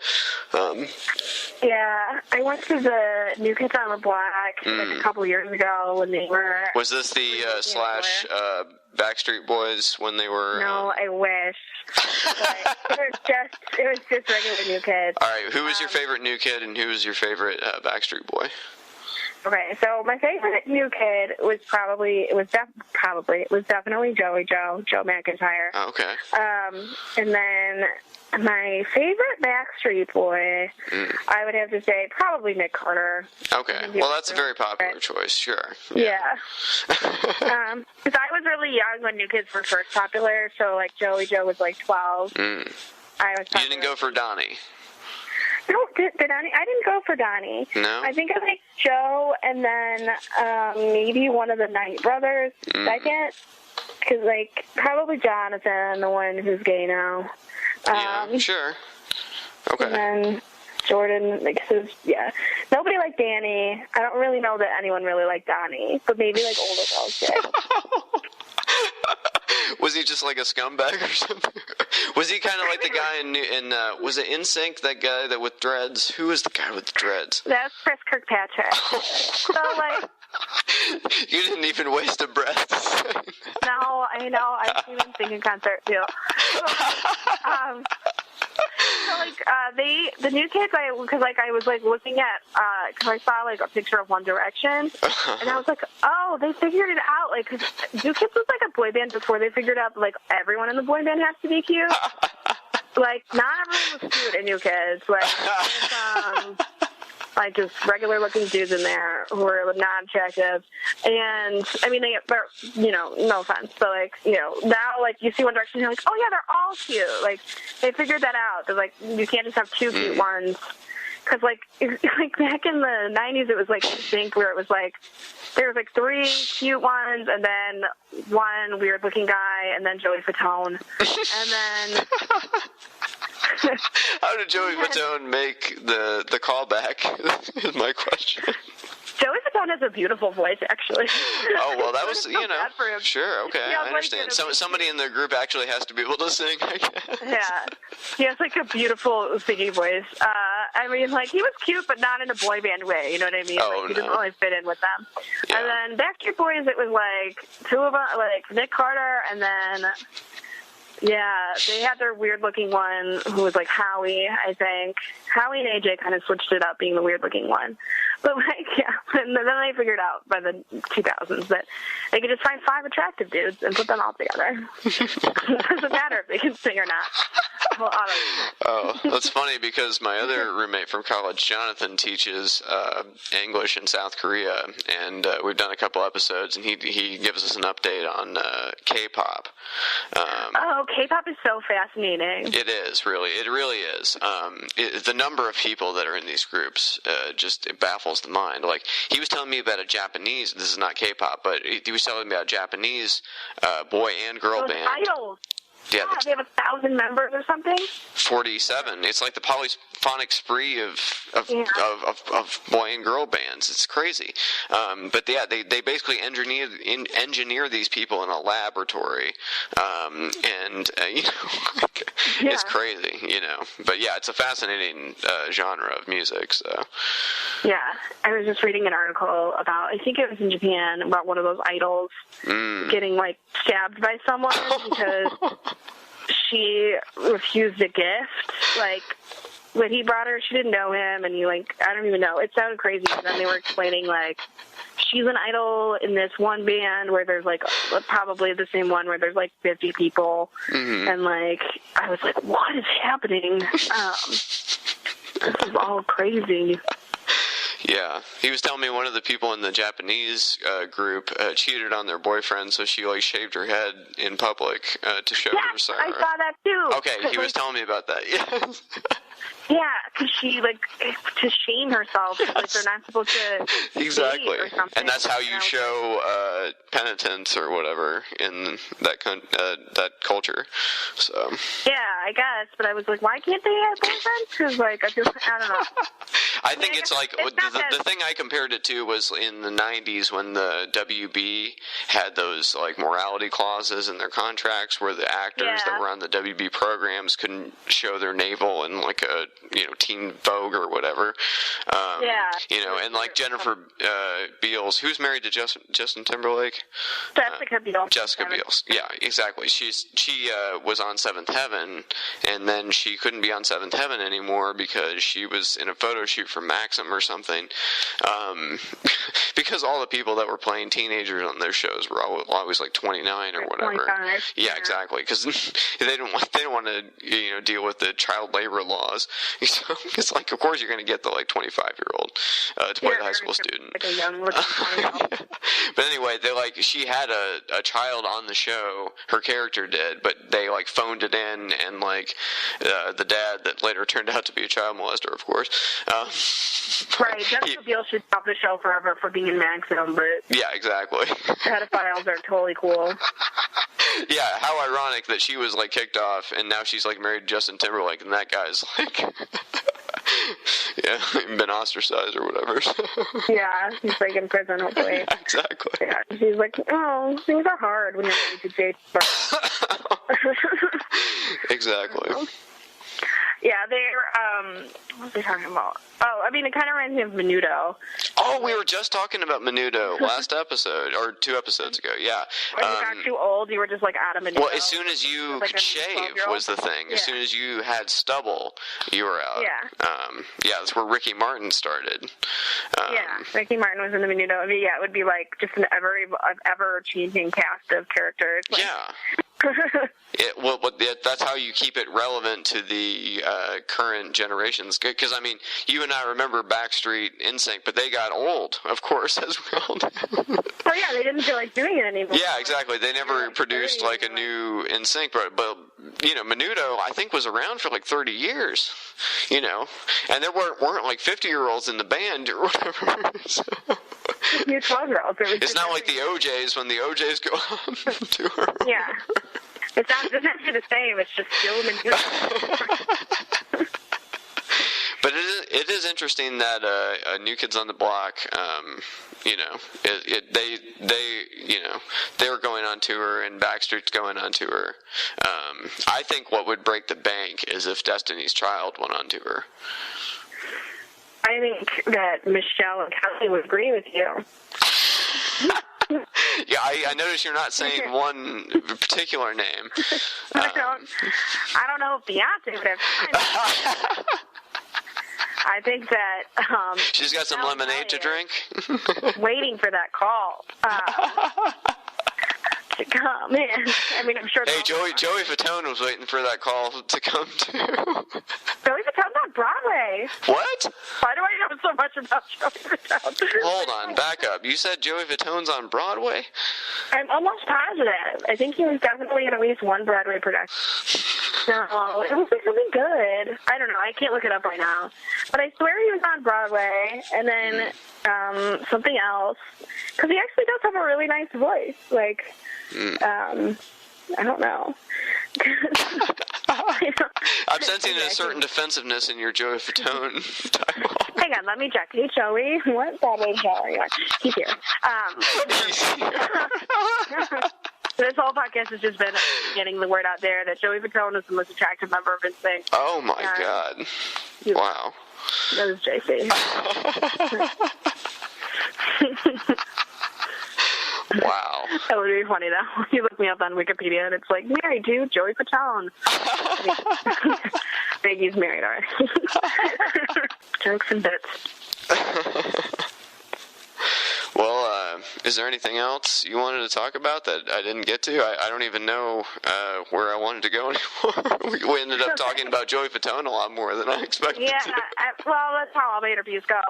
Yeah, I went to the New Kids on the Block a couple years ago when they were. Was this the Slash Backstreet Boys when they were? No, I wish. It was just regular New Kids. All right, who was your favorite New Kid and who was your favorite Backstreet Boy? Okay, so my favorite New Kid was definitely Joe McIntyre. Oh, okay. And then my favorite Backstreat Boy, I would have to say probably Nick Carter. Okay, well that's a very popular choice, sure. Yeah. Because I was really young when New Kids were first popular, so Joey Joe was 12. You didn't go for Donnie? No, did Donnie? I didn't go for Donnie. No? I think I liked Joe and then maybe one of the Knight brothers second. Because, probably Jonathan, the one who's gay now. Yeah, sure. Okay. And then Jordan, nobody liked Danny. I don't really know that anyone really liked Donnie, but maybe older girls did. Was he just a scumbag or something? Was he kind of like the guy in was it NSYNC, that guy that with dreads? Who was the guy with the dreads? That's Chris Kirkpatrick. So you didn't even waste a breath. No, I know. I've seen him sing in concert too. The New Kids, because I was looking at, because I saw a picture of One Direction, and I was oh, they figured it out, because New Kids was a boy band before they figured out everyone in the boy band has to be cute. Not everyone was cute in New Kids. like just regular looking dudes in there who were not attractive. And I mean, they're, you know, no offense, but like, you know, now like you see One Direction, you're like, oh yeah, they're all cute. Like they figured that out. They're like, you can't just have two cute ones. Because like back in the 90s, it was like sync where it was like there was like three cute ones and then one weird looking guy and then Joey Fatone, and then. How did Joey Fatone make the callback? Is my question. Joey Fatone has a beautiful voice, actually. Oh, well, that was, you know, sure, okay, yeah, I understand. So somebody in the group actually has to be able to sing, I guess. Yeah, he has, like, a beautiful singing voice. I mean, like, he was cute, but not in a boy band way, you know what I mean? Oh, like, he didn't really fit in with them. Yeah. And then Backstreet Boys, it was, like, two of them, like, Nick Carter, and then... Yeah, they had their weird-looking one who was like Howie, I think. Howie and AJ kind of switched it up, being the weird-looking one. But, like, yeah, and then they figured out by the 2000s that they could just find 5 attractive dudes and put them all together. It doesn't matter if they can sing or not. Well, oh, that's funny because my other roommate from college, Jonathan, teaches English in South Korea, and we've done a couple episodes, and he gives us an update on K-pop. K-pop is so fascinating. It is, really. It really is. The number of people that are in these groups it baffles the mind. Like, he was telling me about a Japanese, this is not K-pop, but he was telling me about a Japanese boy and girl band. Idols. Yeah, they have 1,000 members or something. 47. It's like the polyphonic spree of boy and girl bands. It's crazy. But yeah, they basically engineer these people in a laboratory, and you know, it's crazy, you know. But yeah, it's a fascinating genre of music. So yeah, I was just reading an article about, I think it was in Japan, about one of those idols getting like stabbed by someone because she refused a gift. Like, when he brought her, she didn't know him, and he, like, I don't even know. It sounded crazy, but then they were explaining, like, she's an idol in this one band where there's, like, probably the same one where there's, like, 50 people, and, like, I was like, what is happening? This is all crazy. Yeah, he was telling me one of the people in the Japanese group cheated on their boyfriend, so she like shaved her head in public to show her sorrow. I saw that too. Okay, he was telling me about that. Yes. Yeah, because she, like, to shame herself, like, they're not supposed to exactly, or something. And that's how you show penitence or whatever in that culture. So yeah, I guess, but I was like, why can't they have boyfriends? Because, like, I don't know. I think it's like the thing I compared it to was in the 90s when the WB had those like morality clauses in their contracts where the actors that were on the WB programs couldn't show their navel in like a Teen Vogue or whatever. You know, and like Jennifer Beals, who's married to Justin Timberlake. Jessica Biel. Jessica Biel. Yeah, exactly. She was on Seventh Heaven, and then she couldn't be on Seventh Heaven anymore because she was in a photo shoot for Maxim or something. Because all the people that were playing teenagers on their shows were always like 29 or whatever. 25. Yeah, exactly. Because they didn't want to deal with the child labor laws. So it's like, of course, you're going to get the like 25-year-old to play the high school student. Like a young looking But anyway, she had a child on the show. Her character did, but they like phoned it in, and like the dad that later turned out to be a child molester, of course. Right, Jessica Biel should stop the show forever for being in Maxim, but yeah, exactly. Pedophiles are totally cool. Yeah, how ironic that she was like kicked off, and now she's like married to Justin Timberlake, and that guy's like, been ostracized or whatever. Yeah, he's like in prison, hopefully. Yeah, exactly. Yeah, she's like, oh, things are hard when you're married to Jay. Exactly. Yeah, they're, what was they talking about? Oh, I mean, it kind of reminds me of Menudo. Oh, we were just talking about Menudo last episode, or 2 episodes ago, yeah. When you got too old, you were just like out of Menudo. Well, as soon as you could shave was the thing. As soon as you had stubble, you were out. Yeah. That's where Ricky Martin started. Ricky Martin was in the Menudo. I mean, it would be like just an ever-changing cast of characters. Like, That's how you keep it relevant to the current generations. Because, I mean, you and I remember Backstreet NSYNC, but they got old, of course, as we all do. Oh, yeah, they didn't feel like doing it anymore. Yeah, exactly. They never produced, like, a new NSYNC, but you know, Menudo, I think, was around for, like, 30 years, you know, and there weren't like, 50-year-olds in the band or whatever, so. New 12-year-olds. It's not like the OJs when the OJs go on tour. Yeah. It's actually the same. It's just still Menudo. But it is interesting that New Kids on the Block, you know, they're going on tour and Backstreet's going on tour. I think what would break the bank is if Destiny's Child went on tour. I think that Michelle and Kelly would agree with you. Yeah, I notice you're not saying one particular name. I don't know if Beyonce would have time. I think that she's got some lemonade to drink. Waiting for that call to come in. I mean, I'm sure. Hey, Joey Fatone was waiting for that call to come too. Joey Fatone's on Broadway. What? Why do I know so much about Joey Fatone? Hold on, back up. You said Joey Fatone's on Broadway? I'm almost positive. I think he was definitely in at least one Broadway production. No, it was like something good. I don't know. I can't look it up right now. But I swear he was on Broadway, and then something else. Because he actually does have a really nice voice. Like, I don't know. I'm sensing a certain defensiveness in your Joey Fatone title. Hang on, let me check. Hey, Joey, what Broadway show are you on? He's here. This whole podcast has just been getting the word out there that Joey Fatone is the most attractive member of NSYNC. Oh my God! Wow. That was JC. Wow. That would be funny though. You look me up on Wikipedia and it's like married to Joey Fatone. Biggie's married already. Jokes and bits. Well, is there anything else you wanted to talk about that I didn't get to? I don't even know where I wanted to go anymore. We ended up talking about Joey Fatone a lot more than I expected to. Well, that's how all my interviews go.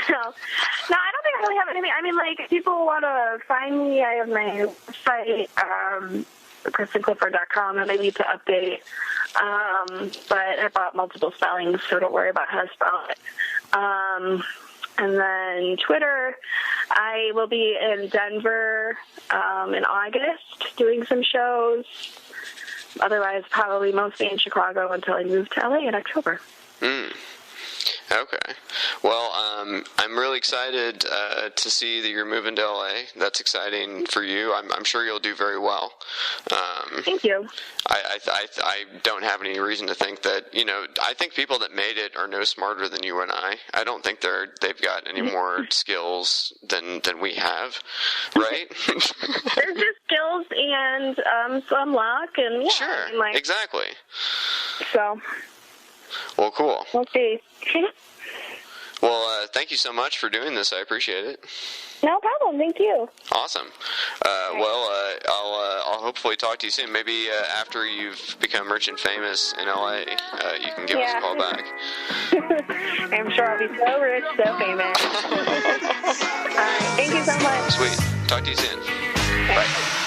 So, no, I don't think I really have anything. I mean, like, if people want to find me, I have my website, KristinClifford.com, that I need to update. But I bought multiple spellings, so don't worry about how to spell it. And then Twitter, I will be in Denver in August doing some shows. Otherwise, probably mostly in Chicago until I move to LA in October. Okay. Well, I'm really excited to see that you're moving to LA. That's exciting for you. I'm sure you'll do very well. Thank you. I don't have any reason to think that, you know, I think people that made it are no smarter than you and I. I don't think they've got any more skills than we have, right? There's just skills and some luck and Sure, exactly. So. Well, cool. We'll see. Well, thank you so much for doing this. I appreciate it. No problem. Thank you. Awesome. Well, I'll hopefully talk to you soon. Maybe after you've become rich and famous in LA, you can give us a call back. I'm sure I'll be so rich, so famous. All right. Thank you so much. Sweet. Talk to you soon. Okay. Bye.